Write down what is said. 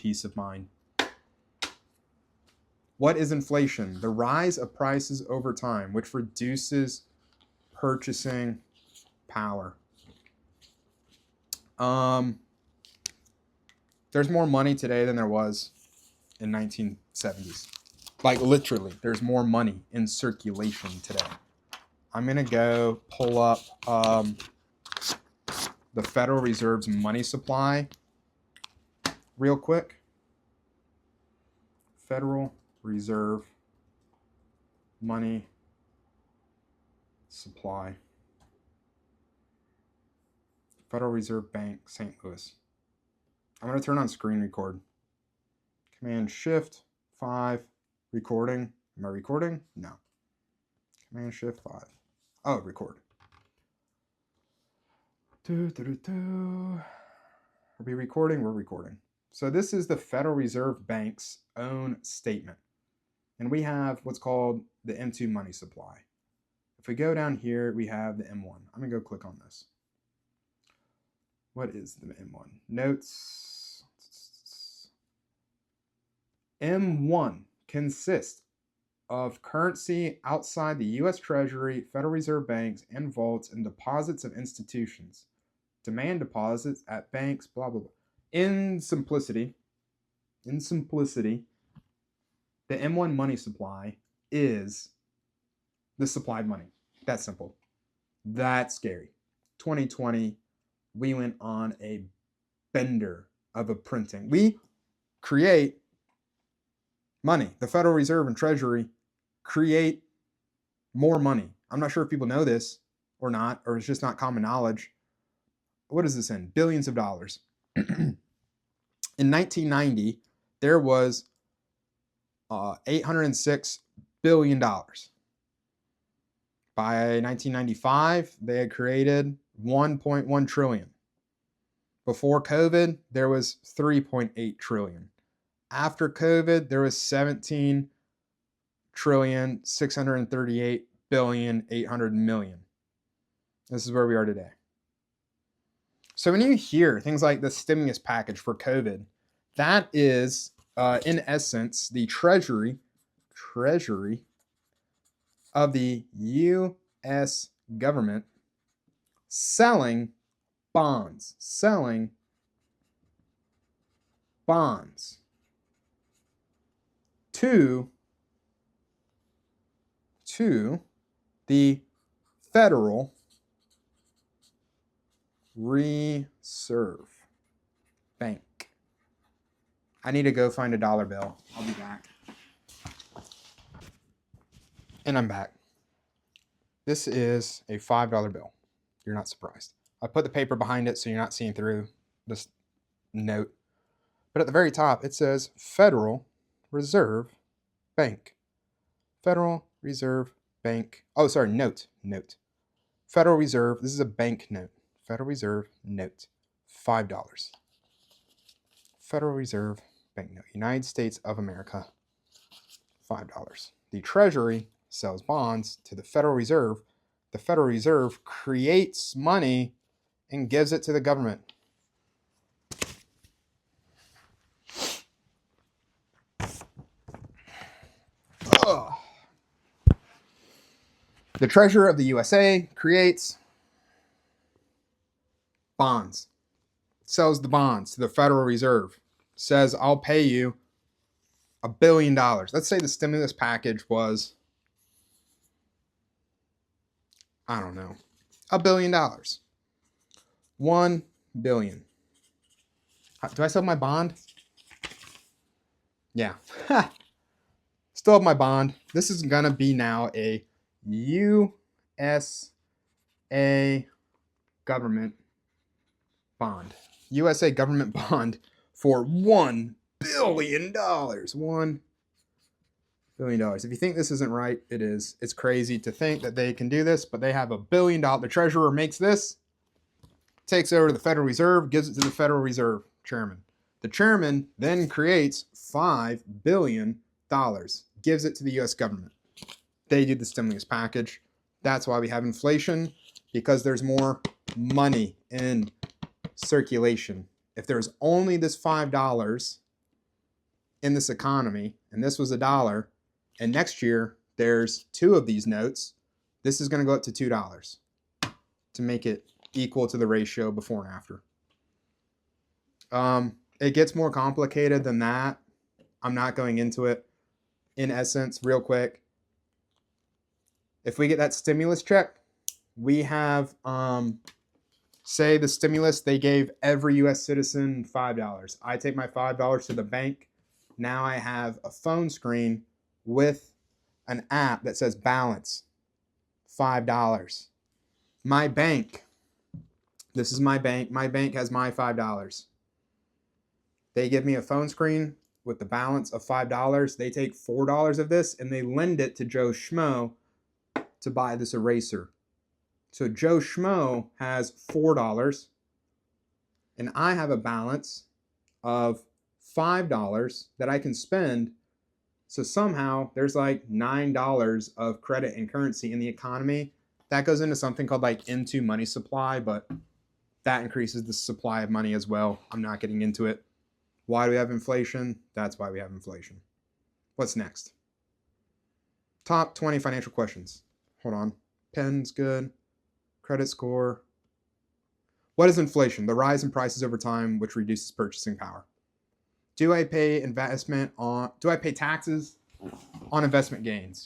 peace of mind. What is inflation? The rise of prices over time, which reduces purchasing power. There's more money today than there was in 1970s. Like literally, there's more money in circulation today. I'm going to go pull up the Federal Reserve's money supply real quick. Federal Reserve money supply. Federal Reserve Bank, St. Louis. I'm going to turn on screen record. Command Shift 5. Recording. Am I recording? No. Command Shift 5. Oh, record. Are we recording? We're recording. So this is the Federal Reserve Bank's own statement. And we have what's called the M2 money supply. If we go down here, we have the M1. I'm going to go click on this. What is the M1? Notes. M1 consists of currency outside the U.S. Treasury, Federal Reserve banks, and vaults, and deposits of institutions. Demand deposits at banks, blah, blah, blah. In simplicity, the M1 money supply is the supplied money. That's simple. That's scary. 2020, we went on a bender of a printing. We create money. The Federal Reserve and Treasury create more money. I'm not sure if people know this or not, or it's just not common knowledge. What is this in? Billions of dollars. In 1990, there was $806 billion. By 1995, they had created 1.1 trillion. Before COVID, there was 3.8 trillion. After COVID, there was 17 trillion, 638 billion, 800 million. This is where we are today. So when you hear things like the stimulus package for COVID, that is, in essence, the treasury of the U.S. government selling bonds to the Federal Reserve Bank. I need to go find a dollar bill. I'll be back. And I'm back. This is a $5 bill. You're not surprised. I put the paper behind it so you're not seeing through this note. But at the very top, it says Federal Reserve Bank. Federal Reserve Bank. Oh, sorry, note. Federal Reserve. This is a bank note. Federal Reserve note. $5. Federal Reserve Bank note. United States of America. $5. The Treasury sells bonds to the Federal Reserve. The Federal Reserve creates money and gives it to the government. Ugh. The Treasurer of the USA creates bonds, sells the bonds to the Federal Reserve, says, I'll pay you $1 billion. Let's say the stimulus package was, I don't know, $1 billion. 1 billion. Do I still have my bond? Yeah. Still have my bond. This is going to be now a USA government bond. USA government bond for $1 billion. $1 billion. If you think this isn't right, it is. It's crazy to think that they can do this, but they have $1 billion. The treasurer makes this, takes over to the Federal Reserve, gives it to the Federal Reserve chairman. The chairman then creates $5 billion, gives it to the U.S. government. They do the stimulus package. That's why we have inflation, because there's more money in circulation. If there's only this $5, in this economy, and this was $1, and next year there's 2 of these notes, this is going to go up to $2 to make it equal to the ratio before and after. It gets more complicated than that. I'm not going into it. In essence, real quick, if we get that stimulus check, we have, say the stimulus, they gave every US citizen $5. I take my $5 to the bank. Now I have a phone screen with an app that says balance, $5. My bank, this is my bank. My bank has my $5. They give me a phone screen with the balance of $5. They take $4 of this and they lend it to Joe Schmo to buy this eraser. So Joe Schmo has $4 and I have a balance of $5 that I can spend. So somehow there's like $9 of credit and currency in the economy. That goes into something called like into money supply, but that increases the supply of money as well. I'm not getting into it. Why do we have inflation? That's why we have inflation. What's next? Top 20 financial questions. Hold on. Pen's good. Credit score. What is inflation? The rise in prices over time, which reduces purchasing power. Do I pay taxes on investment gains?